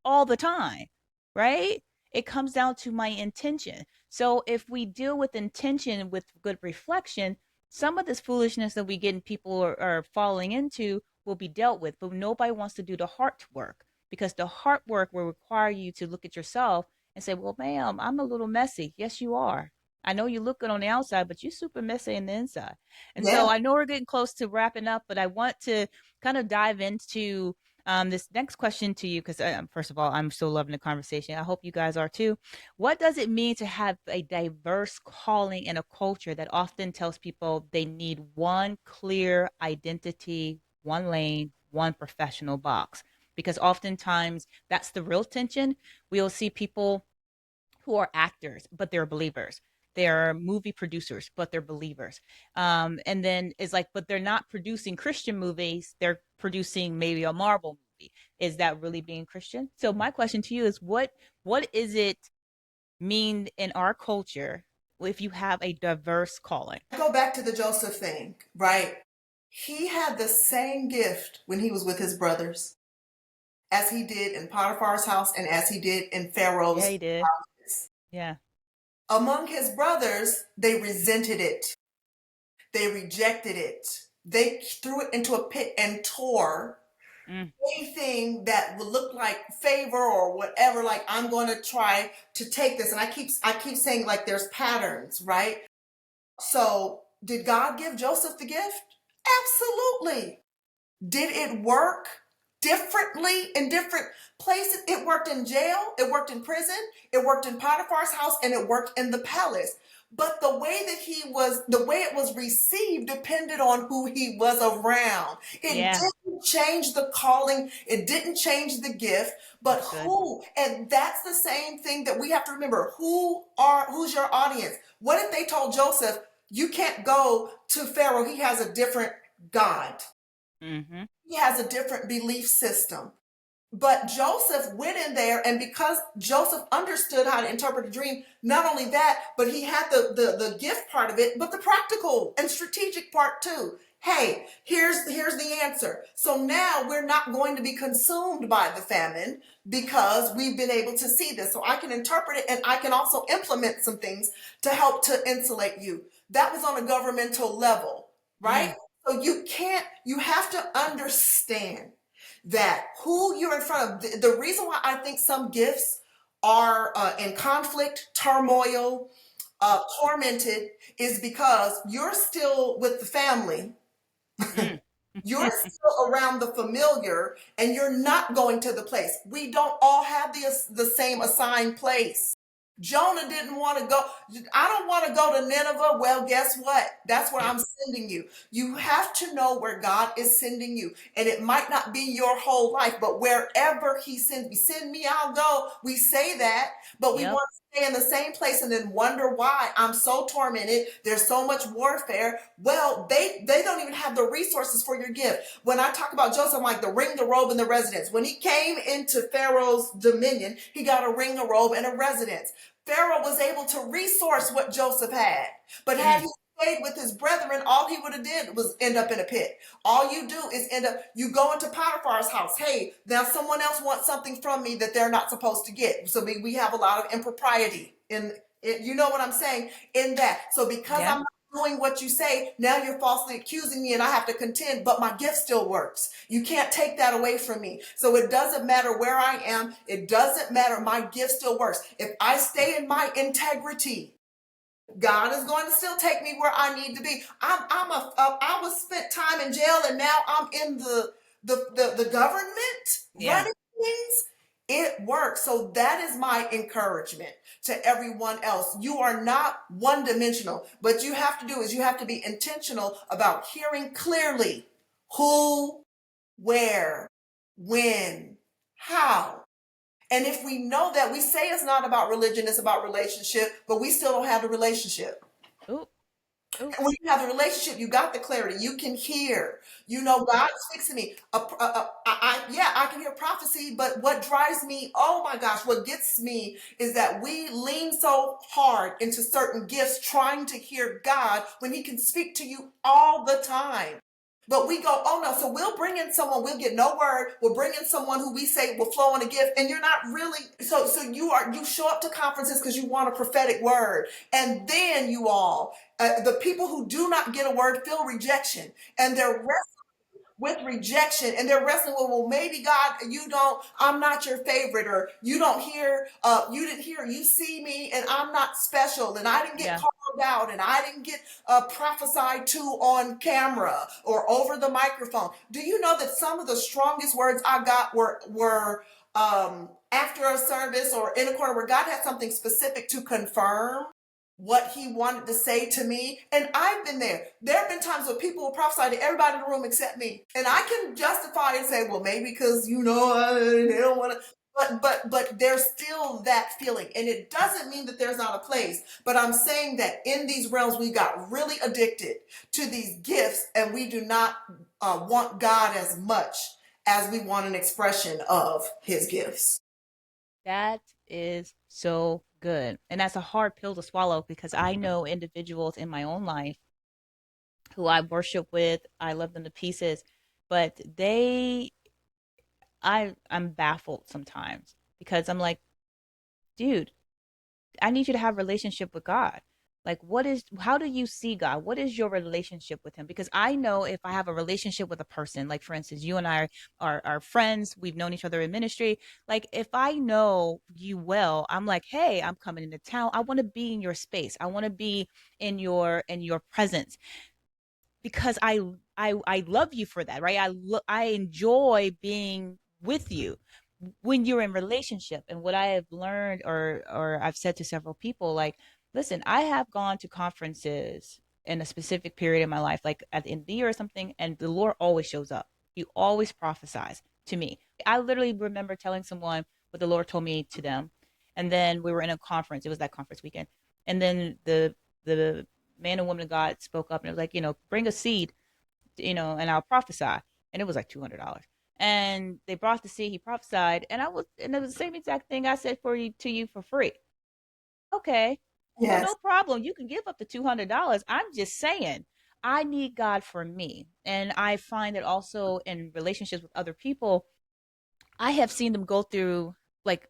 all the time, right? It comes down to my intention. So if we deal with intention with good reflection, some of this foolishness that we get and people are falling into will be dealt with. But nobody wants to do the heart work because the heart work will require you to look at yourself and say, well, ma'am, I'm a little messy. Yes, you are. I know you look good on the outside, but you're super messy in the inside. And so I know we're getting close to wrapping up, but I want to kind of dive into this next question to you because first of all, I'm still loving the conversation. I hope you guys are too. What does it mean to have a diverse calling in a culture that often tells people they need one clear identity, one lane, one professional box? Because oftentimes that's the real tension. We'll see people who are actors, but they're believers. They're movie producers, but they're believers. And then it's like, but they're not producing Christian movies. They're producing maybe a Marvel movie. Is that really being Christian? So my question to you is what is it mean in our culture if you have a diverse calling? Go back to the Joseph thing, right? He had the same gift when he was with his brothers as he did in Potiphar's house and as he did in Pharaoh's Yeah, he did. house. Yeah. Among his brothers, they resented it. They rejected it. They threw it into a pit and tore anything that would look like favor or whatever. Like, I'm going to try to take this. And I keep saying like there's patterns, right? So did God give Joseph the gift? Absolutely. Did it work differently in different places? It worked in jail, it worked in prison, it worked in Potiphar's house, and it worked in the palace. But the way it was received depended on who he was around. It didn't change the calling, it didn't change the gift, but who, and that's the same thing that we have to remember. Who's your audience? What if they told Joseph, you can't go to Pharaoh, he has a different God. Mm-hmm. He has a different belief system. But Joseph went in there, and because Joseph understood how to interpret a dream, not only that, but he had the gift part of it, but the practical and strategic part too. hey, here's the answer. So now we're not going to be consumed by the famine because we've been able to see this. So I can interpret it, and I can also implement some things to help to insulate you. That was on a governmental level, right? So you have to understand that who you're in front of. The reason why I think some gifts are in conflict, turmoil, tormented is because you're still with the family. You're still around the familiar, and you're not going to the place. We don't all have the same assigned place. Jonah didn't want to go. I don't want to go to Nineveh. Well, guess what? That's where I'm sending you. You have to know where God is sending you. And it might not be your whole life, but wherever he send me, I'll go. We say that, but we want to stay in the same place and then wonder why I'm so tormented. There's so much warfare. Well, they don't even have the resources for your gift. When I talk about Joseph, I'm like the ring, the robe, and the residence. When he came into Pharaoh's dominion, he got a ring, a robe, and a residence. Pharaoh was able to resource what Joseph had. But had he stayed with his brethren, all he would have did was end up in a pit. All you do is you go into Potiphar's house. Hey, now someone else wants something from me that they're not supposed to get. So we have a lot of impropriety in it. You know what I'm saying? In that. So because I'm not doing what you say, now you're falsely accusing me and I have to contend, but my gift still works. You can't take that away from me. So it doesn't matter where I am. It doesn't matter. My gift still works. If I stay in my integrity, God is going to still take me where I need to be. I was spent time in jail, and now I'm in the government running things. It works. So that is my encouragement to everyone else. You are not one dimensional. What you have to do is you have to be intentional about hearing clearly who, where, when, how. And if we know that, we say it's not about religion, it's about relationship, but we still don't have the relationship. Ooh. And when you have a relationship, you got the clarity. You can hear. You know, God's fixing me. I can hear prophecy, but what drives me, oh my gosh, what gets me is that we lean so hard into certain gifts trying to hear God when he can speak to you all the time. But we go, oh no, so we'll bring in someone, we'll get no word, we'll bring in someone who we say will flow in a gift, and you're not really, so you show up to conferences because you want a prophetic word, and then the people who do not get a word feel rejection, and they're with rejection, and they're wrestling with, well, maybe God, I'm not your favorite, or you don't hear, you didn't hear, you see me, and I'm not special, and I didn't get called out, and I didn't get prophesied to on camera or over the microphone. Do you know that some of the strongest words I got were after a service or in a corner where God had something specific to confirm what he wanted to say to me? And I've been there. There have been times where people will prophesy to everybody in the room except me. And I can justify and say, well, maybe because, they don't want to. But there's still that feeling. And it doesn't mean that there's not a place. But I'm saying that in these realms, we got really addicted to these gifts, and we do not want God as much as we want an expression of his gifts. That is so good. And that's a hard pill to swallow, because I know individuals in my own life who I worship with. I love them to pieces, but I'm baffled sometimes, because I'm like, dude, I need you to have a relationship with God. Like, how do you see God? What is your relationship with him? Because I know if I have a relationship with a person, like for instance, you and I are friends, we've known each other in ministry. Like, if I know you well, I'm like, hey, I'm coming into town. I want to be in your space. I want to be in your presence, because I love you for that, right? I enjoy being with you when you're in relationship. And what I have learned, or I've said to several people, like, listen, I have gone to conferences in a specific period in my life, like at the end of the year or something, and the Lord always shows up. He always prophesies to me. I literally remember telling someone what the Lord told me to them, and then we were in a conference. It was that conference weekend, and then the man and woman of God spoke up, and it was like, bring a seed, and I'll prophesy. And it was like $200. And they brought the seed, he prophesied, and it was the same exact thing I said to you for free. Okay. Yes. Well, no problem. You can give up the $200. I'm just saying, I need God for me. And I find that also in relationships with other people, I have seen them go through, like,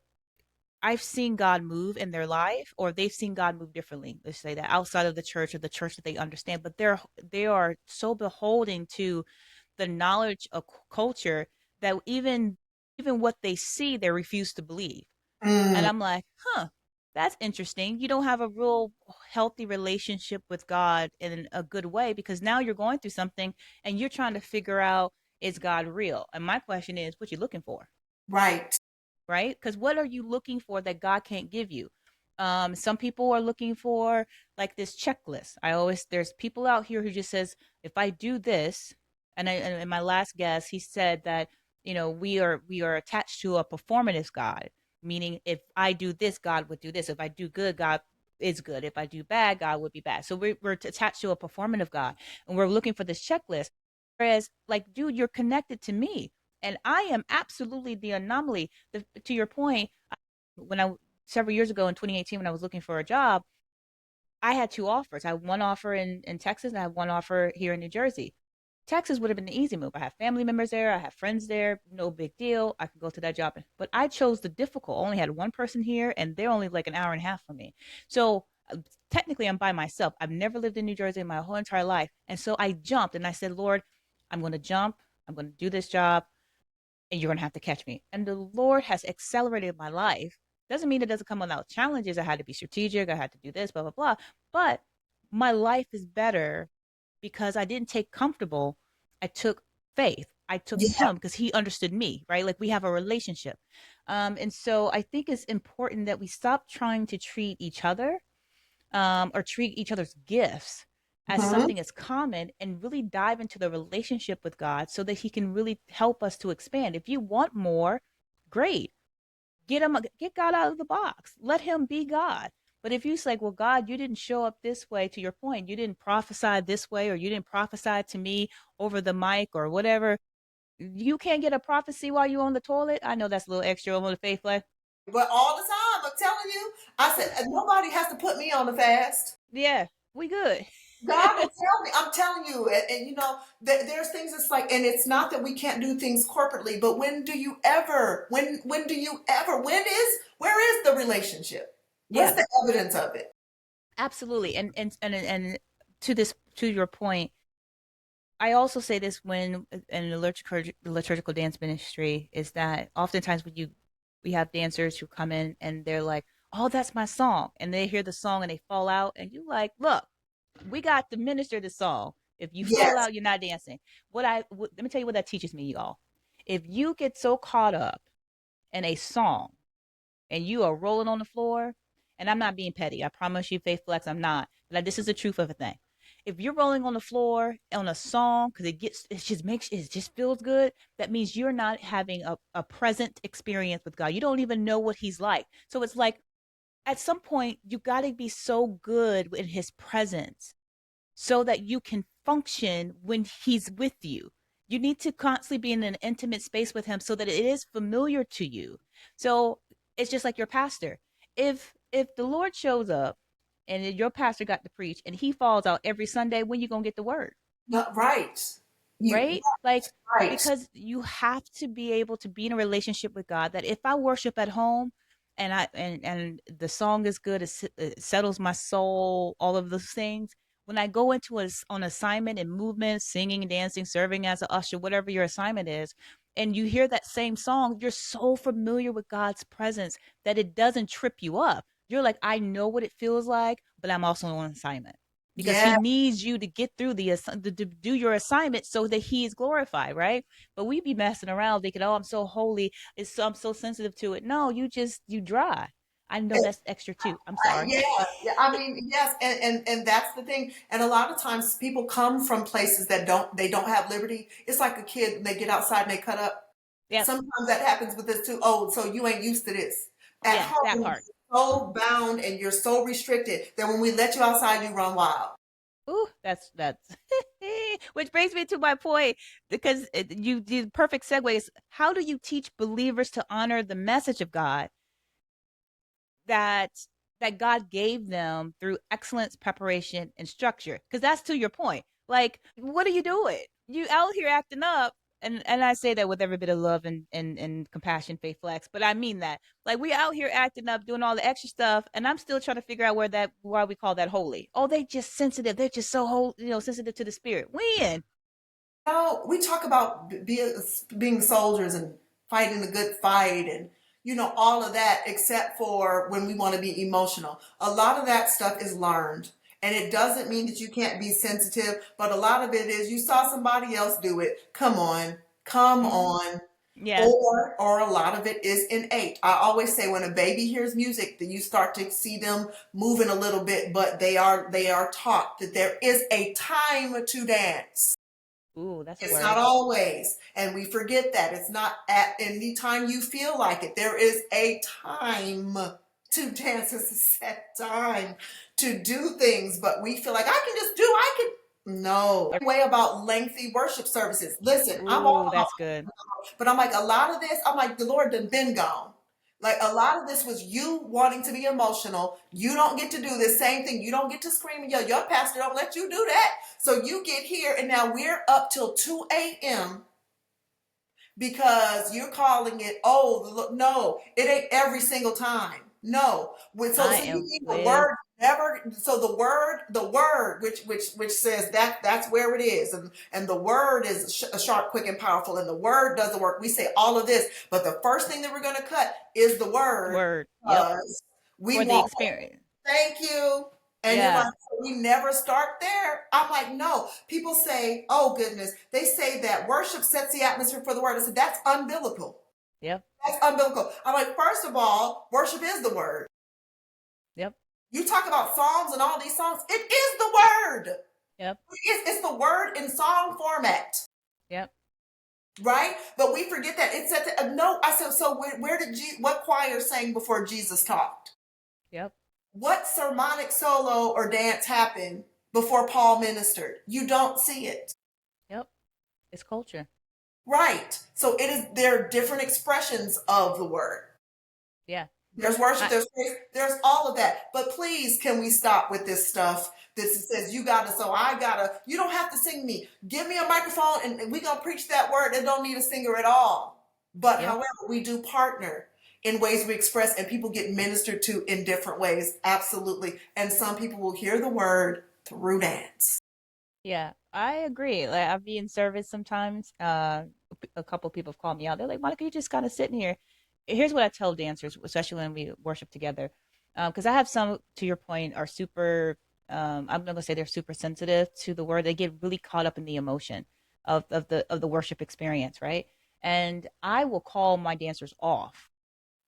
I've seen God move in their life, or they've seen God move differently. Let's say that outside of the church, or the church that they understand, but they are so beholden to the knowledge of culture that even what they see, they refuse to believe. And Mm, I'm like, huh, that's interesting. You don't have a real healthy relationship with God in a good way, because now you're going through something and you're trying to figure out, is God real? And my question is, what you looking for? right. Right? Because what are you looking for that God can't give you? Some people are looking for like this checklist. There's people out here who just says, if I do this, and in my last guest, he said that, we are attached to a performative God, meaning if I do this, God would do this. If I do good, God is good. If I do bad, God would be bad. So we're attached to a performative God, and we're looking for this checklist. Whereas, like, dude, you're connected to me, and I am absolutely the anomaly. To your point, when I several years ago in 2018, when I was looking for a job, I had two offers. I had one offer in Texas, and I had one offer here in New Jersey. Texas would have been the easy move. I have family members there. I have friends there. No big deal. I could go to that job. But I chose the difficult. I only had one person here, and they're only like an hour and a half from me. So technically, I'm by myself. I've never lived in New Jersey in my whole entire life. And so I jumped, and I said, Lord, I'm going to jump. I'm going to do this job, and you're going to have to catch me. And the Lord has accelerated my life. Doesn't mean it doesn't come without challenges. I had to be strategic. I had to do this, blah, blah, blah. But my life is better because I didn't take comfortable. I took faith. I took Yeah. him because he understood me, right? Like, we have a relationship. And so I think it's important that we stop trying to treat each other, or treat each other's gifts as Mhm. something as common, and really dive into the relationship with God so that he can really help us to expand. If you want more, great. Get God out of the box. Let him be God. But if you say, well, God, you didn't show up this way, to your point, you didn't prophesy this way, or you didn't prophesy to me over the mic or whatever, you can't get a prophecy while you're on the toilet. I know that's a little extra over the faith life. But all the time, I'm telling you, I said, nobody has to put me on the fast. Yeah, we good. God will tell me. I'm telling you, and there's things it's like, and it's not that we can't do things corporately, but when do you ever? When do you ever? Where is the relationship? What's Yeah, the evidence of it? absolutely. And to your point, I also say this when in the liturgical dance ministry, is that oftentimes we have dancers who come in and they're like, "Oh, that's my song," and they hear the song and they fall out, and you like, "Look, we got to minister the song. If you fall Yes. out, you're not dancing." Let me tell you what that teaches me, y'all. If you get so caught up in a song and you are rolling on the floor, and I'm not being petty, I promise you, Faith Flex, I'm not. But this is the truth of a thing. If you're rolling on the floor on a song because it just feels good, that means you're not having a present experience with God. You don't even know what he's like. So it's like, at some point you got to be so good in his presence so that you can function when he's with you. You need to constantly be in an intimate space with him so that it is familiar to you. So it's just like your pastor. If the Lord shows up and your pastor got to preach and he falls out every Sunday, when you gonna get the word? No, right. You Right? Like, right. because you have to be able to be in a relationship with God, that if I worship at home and and the song is good, it settles my soul, all of those things. When I go into on assignment and movement, singing, dancing, serving as an usher, whatever your assignment is, and you hear that same song, you're so familiar with God's presence that it doesn't trip you up. You're like, I know what it feels like, but I'm also on assignment, because he Yeah. needs you to get through to do your assignment so that he is glorified, right? But we be messing around thinking, oh, I'm so holy, I'm so sensitive to it. No, you dry. I know that's extra too. I'm sorry. Yeah, yeah. I mean, yes, and that's the thing. And a lot of times people come from places that don't have liberty. It's like a kid when they get outside and they cut up. Yep. Sometimes that happens with this too. Oh, so you ain't used to this. At Yeah, that home, part. you're so bound and you're so restricted that when we let you outside, you run wild. Ooh, that's which brings me to my point, because you did perfect segues. How do you teach believers to honor the message of God that God gave them through excellence, preparation, and structure? Because that's to your point. Like, what are you doing? You out here acting up. And I say that with every bit of love and compassion, Faith Flex, but I mean that. Like, we out here acting up, doing all the extra stuff, and I'm still trying to figure out why we call that holy. Oh, they just sensitive. They're just so sensitive to the spirit. When? No, we talk about being soldiers and fighting the good fight and all of that, except for when we want to be emotional. A lot of that stuff is learned. And it doesn't mean that you can't be sensitive, but a lot of it is you saw somebody else do it. Come on. Come on. Yeah. Or a lot of it is innate. I always say when a baby hears music, that you start to see them moving a little bit, but they are taught that there is a time to dance. Ooh, that's a It's word. not always, and we forget that. It's not at any time you feel like it. There is a time to dance. It's a set time to do things, but we feel like no way about lengthy worship services. Listen, I'm all Ooh, that's good. but I'm like, a lot of this, I'm like, the Lord done been gone. Like, a lot of this was you wanting to be emotional. You don't get to do this same thing. You don't get to scream and yell. Your pastor don't let you do that. So you get here, and now we're up till 2 a.m. because you're calling it, no, it ain't every single time. No. So I you am need the with. word never. So the word, which says that's where it is, and the word is sharp, quick, and powerful, and the word does the work. We say all of this, but the first thing that we're going to cut is the word. Word. Yep. We For the want. experience. Thank you. And you're Yeah. like, we never start there. I'm like, no. People say, oh goodness, they say that worship sets the atmosphere for the word. I said, that's unbiblical. Yep. That's unbiblical. I'm like, first of all, worship is the word. Yep. You talk about Psalms and all these songs, it is the word. Yep. It's the word in song format. Yep. Right? But we forget that. It said, no, I said, so what choir sang before Jesus talked? Yep. What sermonic solo or dance happened before Paul ministered? You don't see it. Yep. It's culture. Right. So there are different expressions of the word. Yeah. There's worship, there's praise, there's all of that. But please, can we stop with this stuff that says you don't have to sing me. Give me a microphone and we're going to preach that word. It don't need a singer at all. But Yep. however, we do partner in ways we express, and people get ministered to in different ways. Absolutely. And some people will hear the word through dance. Yeah, I agree. Like, I'll be in service sometimes. A couple people have called me out. They're like, Monica, you just kind of sitting here. Here's what I tell dancers, especially when we worship together. Because I have some, to your point, are super, I'm not gonna say they're super sensitive to the word. They get really caught up in the emotion of the worship experience, right? And I will call my dancers off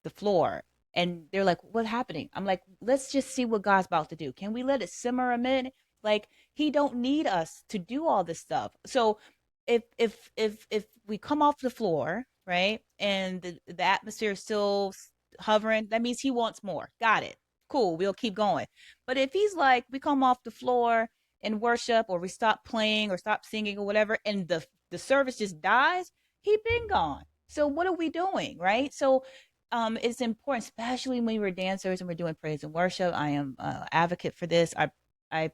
the floor, and they're like, what's happening? I'm like, let's just see what God's about to do. Can we let it simmer a minute? Like, he don't need us to do all this stuff. So if we come off the floor, right, and the atmosphere is still hovering, that means he wants more. Got it. Cool, we'll keep going. But if he's like, we come off the floor and worship, or we stop playing or stop singing or whatever, and the service just dies, he been gone. So what are we doing, right? So it's important, especially when we're dancers and we're doing praise and worship. I am advocate for this.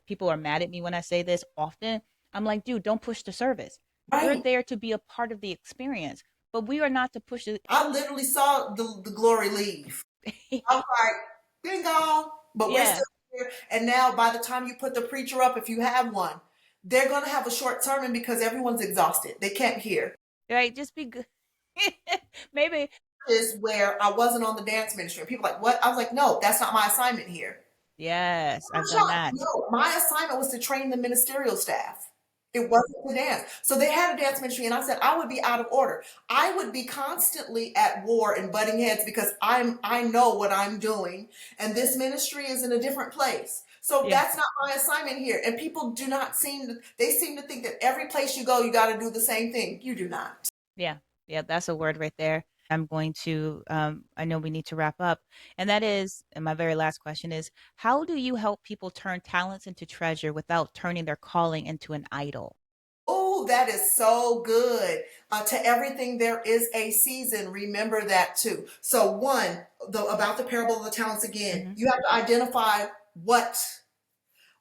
People are mad at me when I say this often. I'm like, dude, don't push the service. Right. We're there to be a part of the experience, but we are not to push it. I literally saw the glory leave. I'm like, been gone, but we're still here. And now, by the time you put the preacher up, if you have one, they're going to have a short sermon because everyone's exhausted. They can't hear. Right? Just be good. Maybe. Is where I wasn't on the dance ministry. People like, what? I was like, no, that's not my assignment here. Yes, I've done that. No, my assignment was to train the ministerial staff. It wasn't to dance. So they had a dance ministry, and I said I would be out of order. I would be constantly at war and butting heads because I know what I'm doing, and this ministry is in a different place. So that's not my assignment here. And people seem to think that every place you go, you got to do the same thing. You do not. Yeah, that's a word right there. I'm going to, I know we need to wrap up. And that is, and my very last question is, how do you help people turn talents into treasure without turning their calling into an idol? Oh, that is so good. To everything, there is a season. Remember that too. So about the parable of the talents again, you have to identify what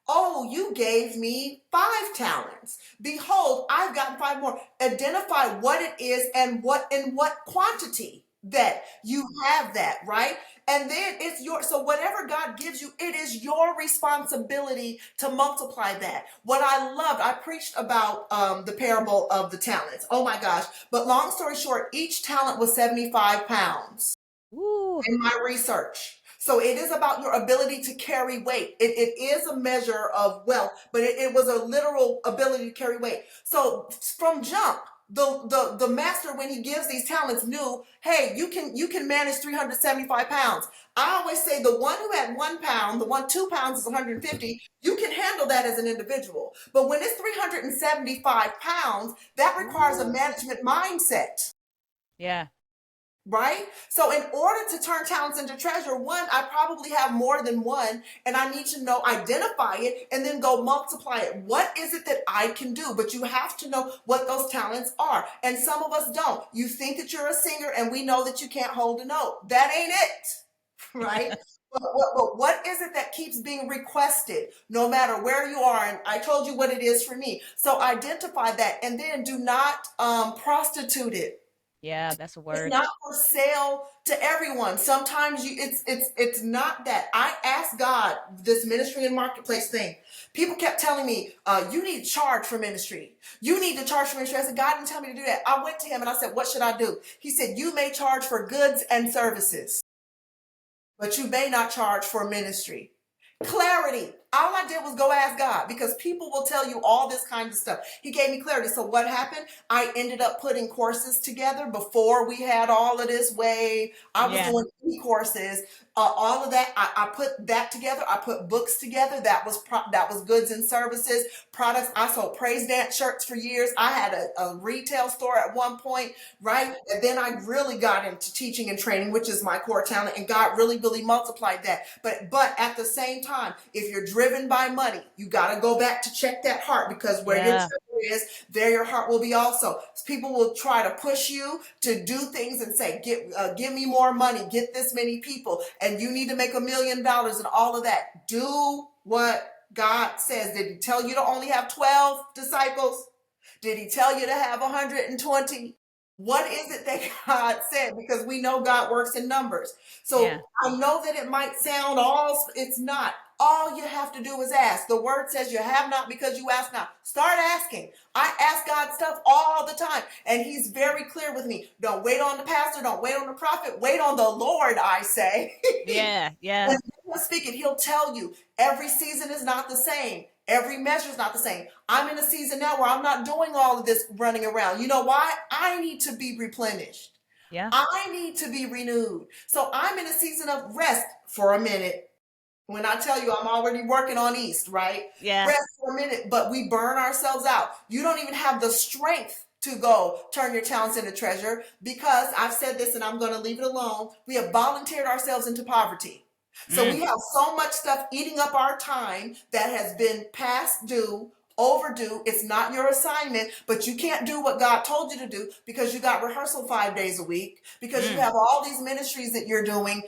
Oh, you gave me 5 talents. Behold, I've gotten 5 more. Identify what it is and in what quantity that you have that, right? And then it's so whatever God gives you, it is your responsibility to multiply that. What I loved, I preached about the parable of the talents. Oh my gosh. But long story short, each talent was 75 pounds. Ooh. In my research. So it is about your ability to carry weight. It is a measure of wealth, but it was a literal ability to carry weight. So from jump, the master, when he gives these talents, knew, hey, you can manage 375 pounds. I always say the one who had 1 pound, the one 2 pounds is 150. You can handle that as an individual. But when it's 375 pounds, that requires a management mindset. Yeah. Right? So in order to turn talents into treasure, one, I probably have more than one, and I need to know, identify it, and then go multiply it. What is it that I can do? But you have to know what those talents are. And some of us don't. You think that you're a singer, and we know that you can't hold a note. That ain't it. Right? But what is it that keeps being requested no matter where you are? And I told you what it is for me. So identify that, and then do not prostitute it. Yeah, that's a It's word. not for sale to everyone. Sometimes it's not that. I asked God this ministry and marketplace thing. People kept telling me, you need to charge for ministry. You need to charge for ministry. I said, God didn't tell me to do that. I went to him and I said, what should I do? He said, you may charge for goods and services, but you may not charge for ministry. Clarity. All I did was go ask God, because people will tell you all this kind of stuff. He gave me clarity. So what happened? I ended up putting courses together before we had all of this wave. I was doing e-courses, all of that. I put that together. I put books together. That was goods and services, products. I sold praise dance shirts for years. I had a retail store at one point, right? And then I really got into teaching and training, which is my core talent, and God really, really multiplied that. But at the same time, if you're driven by money, you got to go back to check that heart, because where your treasure is, there your heart will be also. People will try to push you to do things and say, give me more money, get this many people, and you need to make $1 million and all of that. Do what God says. Did he tell you to only have 12 disciples? Did he tell you to have 120? What is it that God said? Because we know God works in numbers. So I know that it might sound it's not. All you have to do is ask. The word says you have not because you ask not. Start asking. I ask God stuff all the time, and he's very clear with me. Don't wait on the pastor. Don't wait on the prophet. Wait on the Lord, I say. Yeah. When he'll speak it, he'll tell you every season is not the same. Every measure is not the same. I'm in a season now where I'm not doing all of this running around. You know why? I need to be replenished. Yeah. I need to be renewed. So I'm in a season of rest for a minute. When I tell you I'm already working on E.A.S.T, right? Yeah. Rest for a minute, but we burn ourselves out. You don't even have the strength to go turn your talents into treasure, because I've said this and I'm going to leave it alone. We have volunteered ourselves into poverty. So we have so much stuff eating up our time that has been past due, overdue. It's not your assignment, but you can't do what God told you to do because you got rehearsal 5 days a week, because you have all these ministries that you're doing.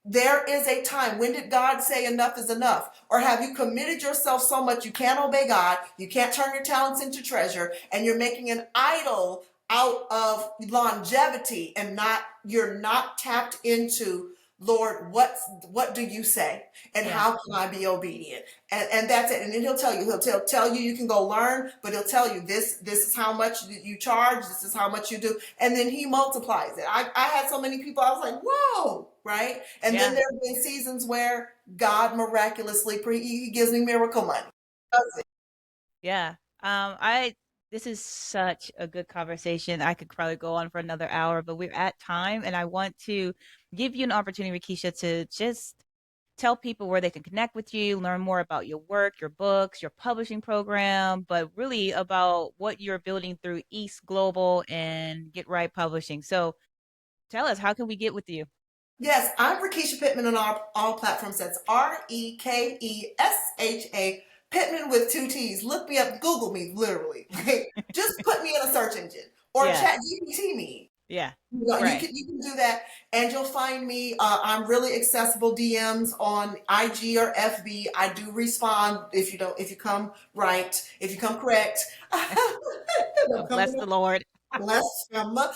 There is a time. When did God say enough is enough? Or have you committed yourself so much you can't obey God, you can't turn your talents into treasure, and you're making an idol out of longevity, and you're not tapped into, Lord, what do you say? And how can I be obedient? And that's it. And then he'll tell you you can go learn, but he'll tell you this is how much you charge, this is how much you do. And then he multiplies it. I had so many people, I was like, whoa, right? And then there have been seasons where God miraculously, he gives me miracle money. Yeah. This is such a good conversation. I could probably go on for another hour, but we're at time, and I want to give you an opportunity, Rekesha, to just tell people where they can connect with you, learn more about your work, your books, your publishing program, but really about what you're building through E.A.S.T Global and Get Right Publishing. So tell us, how can we get with you? Yes, I'm Rekesha Pittman on all platforms. That's Rekesha, Pittman with 2 T's. Look me up, Google me, literally. Just put me in a search engine or chat GPT me. Yeah. You Right. can do that, and you'll find me. I'm really accessible. DMs on IG or FB. I do respond if you don't. If you come right, if you come correct. Oh, Don't come bless in the Lord. bless him. But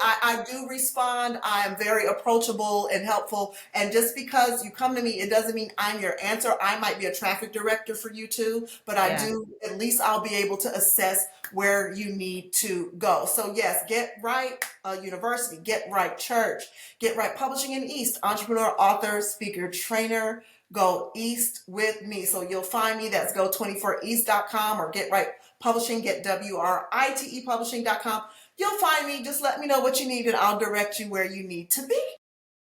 I do respond. I am very approachable and helpful. And just because you come to me, it doesn't mean I'm your answer. I might be a traffic director for you too, but I Yeah. do, at least I'll be able to assess where you need to go. So yes, Get Right University, Get Right Church, Get Right Publishing in East, entrepreneur, author, speaker, trainer. Go East with me. So you'll find me. That's go24east.com or Get Right Publishing, get WRITE publishing.com. You'll find me. Just let me know what you need and I'll direct you where you need to be.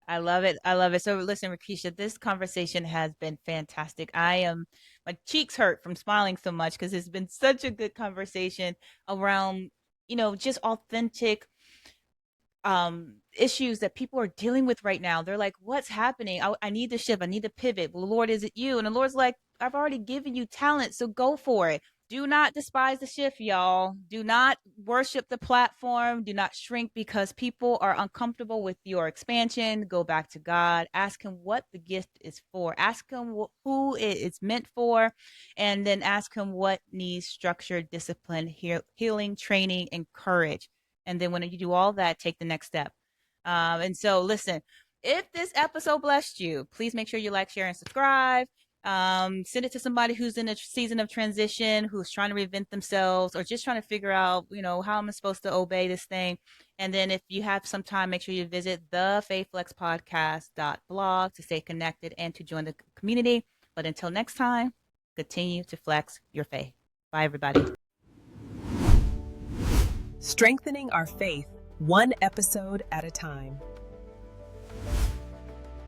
I love it. I love it. So listen, Rekesha, this conversation has been fantastic. My cheeks hurt from smiling so much because it's been such a good conversation around, just authentic issues that people are dealing with right now. They're like, what's happening? I need to shift. I need to pivot. Well, Lord, is it you? And the Lord's like, I've already given you talent, so go for it. Do not despise the shift, y'all. Do not worship the platform. Do not shrink because people are uncomfortable with your expansion. Go back to God. Ask Him what the gift is for. Ask Him who it is meant for. And then ask Him what needs structure, discipline, healing, training, and courage. And then when you do all that, take the next step. And so, listen, if this episode blessed you, please make sure you like, share, and subscribe. Send it to somebody who's in a season of transition, who's trying to reinvent themselves, or just trying to figure out, how am I supposed to obey this thing? And then if you have some time, make sure you visit the faithflexpodcast.blog to stay connected and to join the community. But until next time, continue to flex your faith. Bye, everybody. Strengthening our faith, one episode at a time.